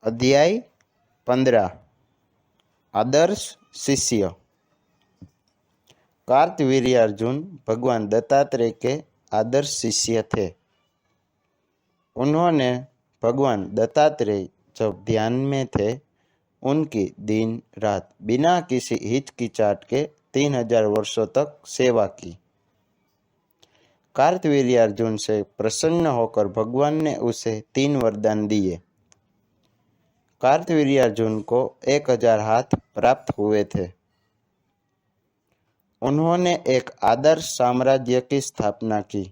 अध्याय 15 आदर्श शिष्य। कार्तवीर्यार्जुन भगवान दत्तात्रेय के आदर्श शिष्य थे। उन्होंने भगवान दत्तात्रेय जब ध्यान में थे, उनकी दिन रात बिना किसी हिचकिचाहट के 3000 वर्षों तक सेवा की। कार्तवीर्यार्जुन से प्रसन्न होकर भगवान ने उसे 3 वरदान दिए। कार्तवीर्यार्जुन को 1000 हाथ प्राप्त हुए थे। उन्होंने एक आदर्श साम्राज्य की स्थापना की,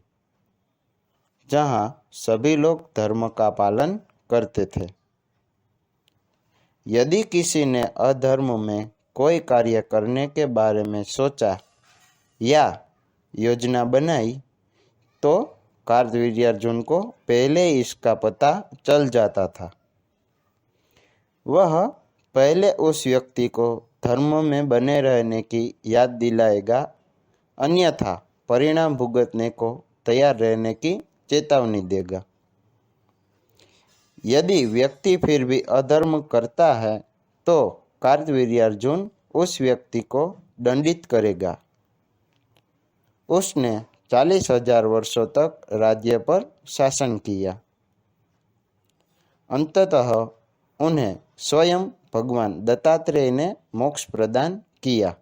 जहां सभी लोग धर्म का पालन करते थे। यदि किसी ने अधर्म में कोई कार्य करने के बारे में सोचा या योजना बनाई, तो कार्तवीर्यार्जुन को पहले इसका पता चल जाता था। वह पहले उस व्यक्ति को धर्म में बने रहने की याद दिलाएगा, अन्यथा परिणाम भुगतने को तैयार रहने की चेतावनी देगा। यदि व्यक्ति फिर भी अधर्म करता है, तो कार्तवीर्यार्जुन उस व्यक्ति को दंडित करेगा। उसने 40,000 वर्षों तक राज्य पर शासन किया। अंततः उन्हें स्वयं भगवान दत्तात्रेय ने मोक्ष प्रदान किया।